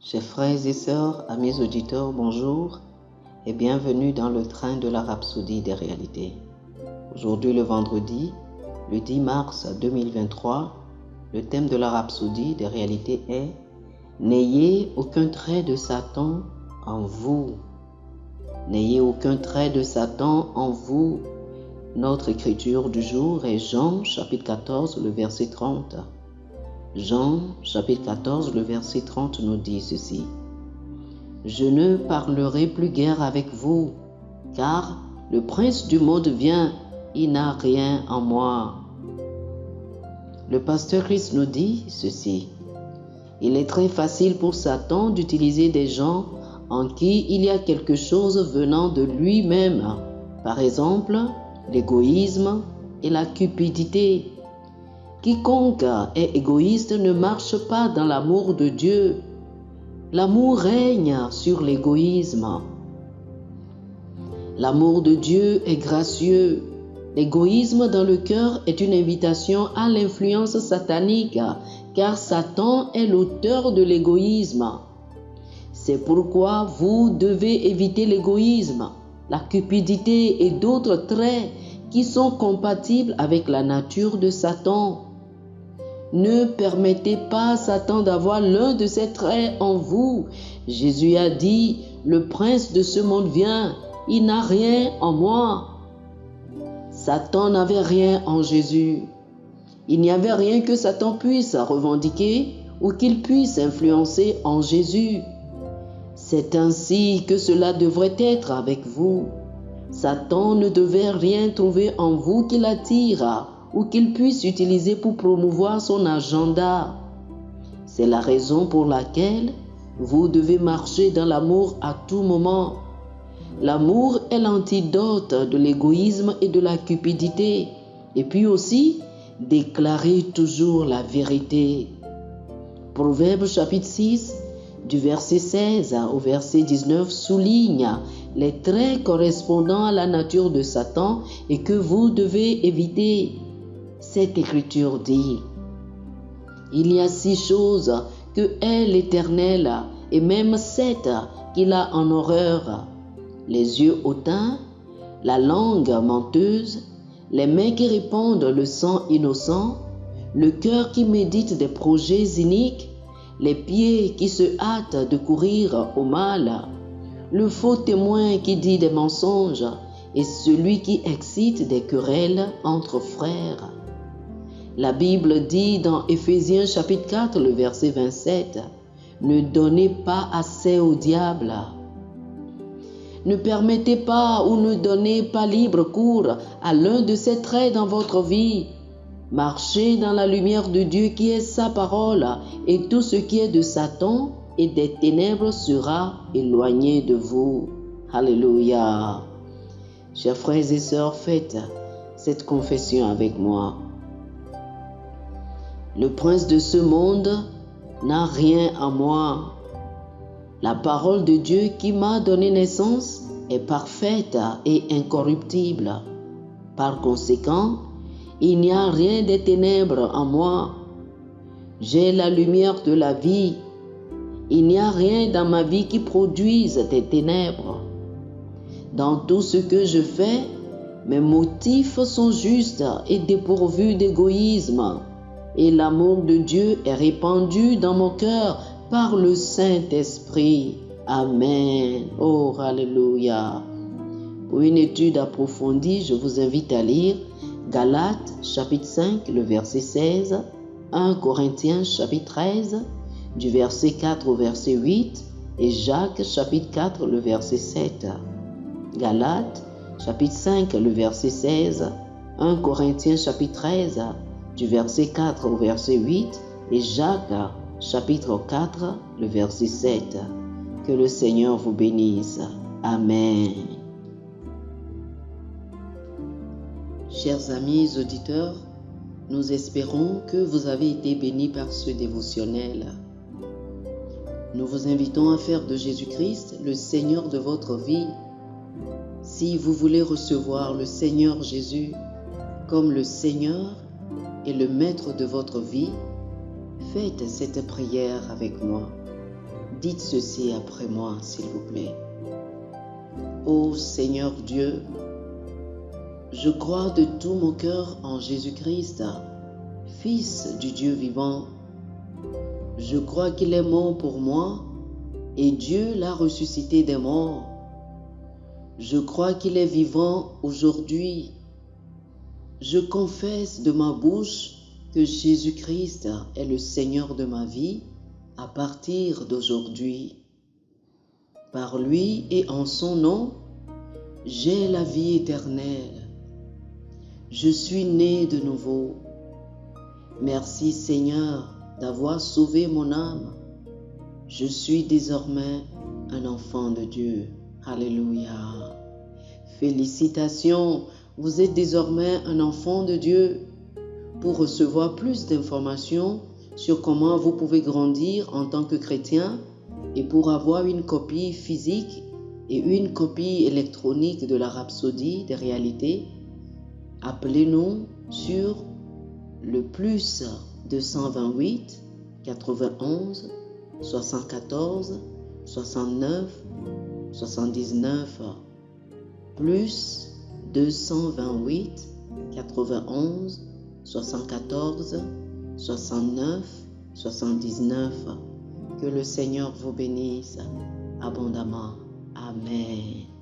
Chers frères et sœurs, amis auditeurs, bonjour et bienvenue dans le train de la Rhapsodie des réalités. Aujourd'hui le vendredi, le 10 mars 2023, le thème de la Rhapsodie des réalités est « N'ayez aucun trait de Satan en vous ». N'ayez aucun trait de Satan en vous. Notre écriture du jour est Jean chapitre 14, le verset 30. Jean chapitre 14, le verset 30 nous dit ceci. « Je ne parlerai plus guère avec vous, car le prince du monde vient, il n'a rien en moi. » Le pasteur Christ nous dit ceci. Il est très facile pour Satan d'utiliser des gens en qui il y a quelque chose venant de lui-même. Par exemple, l'égoïsme et la cupidité. Quiconque est égoïste ne marche pas dans l'amour de Dieu. L'amour règne sur l'égoïsme. L'amour de Dieu est gracieux. L'égoïsme dans le cœur est une invitation à l'influence satanique, car Satan est l'auteur de l'égoïsme. C'est pourquoi vous devez éviter l'égoïsme, la cupidité et d'autres traits qui sont compatibles avec la nature de Satan. Ne permettez pas à Satan d'avoir l'un de ces traits en vous. Jésus a dit, le prince de ce monde vient, il n'a rien en moi. Satan n'avait rien en Jésus. Il n'y avait rien que Satan puisse revendiquer ou qu'il puisse influencer en Jésus. C'est ainsi que cela devrait être avec vous. Satan ne devait rien trouver en vous qui l'attire ou qu'il puisse utiliser pour promouvoir son agenda. C'est la raison pour laquelle vous devez marcher dans l'amour à tout moment. L'amour est l'antidote de l'égoïsme et de la cupidité. Et puis aussi, déclarer toujours la vérité. Proverbe chapitre 6, du verset 16 au verset 19 souligne les traits correspondant à la nature de Satan et que vous devez éviter. Cette écriture dit, il y a 6 choses que est l'Éternel et même 7 qu'il a en horreur. Les yeux hautains, la langue menteuse, les mains qui répandent le sang innocent, le cœur qui médite des projets iniques, les pieds qui se hâtent de courir au mal, le faux témoin qui dit des mensonges et celui qui excite des querelles entre frères. La Bible dit dans Éphésiens chapitre 4, le verset 27, « Ne donnez pas assez au diable. » Ne permettez pas ou ne donnez pas libre cours à l'un de ces traits dans votre vie. Marchez dans la lumière de Dieu qui est sa parole et tout ce qui est de Satan et des ténèbres sera éloigné de vous. Alléluia. Chers frères et sœurs, faites cette confession avec moi. Le prince de ce monde n'a rien en moi. La parole de Dieu qui m'a donné naissance est parfaite et incorruptible. Par conséquent, il n'y a rien des ténèbres en moi. J'ai la lumière de la vie. Il n'y a rien dans ma vie qui produise des ténèbres. Dans tout ce que je fais, mes motifs sont justes et dépourvus d'égoïsme. Et l'amour de Dieu est répandu dans mon cœur par le Saint-Esprit. Amen. Oh, alléluia. Pour une étude approfondie, je vous invite à lire Galates chapitre 5, le verset 16, 1 Corinthiens chapitre 13, du verset 4 au verset 8, et Jacques chapitre 4, le verset 7. Galates chapitre 5, le verset 16, 1 Corinthiens chapitre 13, du verset 4 au verset 8, et Jacques chapitre 4, le verset 7. Que le Seigneur vous bénisse. Amen. Chers amis auditeurs, nous espérons que vous avez été bénis par ce dévotionnel. Nous vous invitons à faire de Jésus-Christ le Seigneur de votre vie. Si vous voulez recevoir le Seigneur Jésus comme le Seigneur et le Maître de votre vie, faites cette prière avec moi. Dites ceci après moi, s'il vous plaît. Ô Seigneur Dieu, je crois de tout mon cœur en Jésus-Christ, Fils du Dieu vivant. Je crois qu'il est mort pour moi et Dieu l'a ressuscité des morts. Je crois qu'il est vivant aujourd'hui. Je confesse de ma bouche que Jésus-Christ est le Seigneur de ma vie à partir d'aujourd'hui. Par lui et en son nom, j'ai la vie éternelle. Je suis né de nouveau. Merci Seigneur d'avoir sauvé mon âme. Je suis désormais un enfant de Dieu. Alléluia. Félicitations, vous êtes désormais un enfant de Dieu. Pour recevoir plus d'informations sur comment vous pouvez grandir en tant que chrétien et pour avoir une copie physique et une copie électronique de la Rhapsodie des réalités, appelez-nous sur le plus 228 91 74 69 79 plus 228 91 74 69 79. Que le Seigneur vous bénisse abondamment. Amen.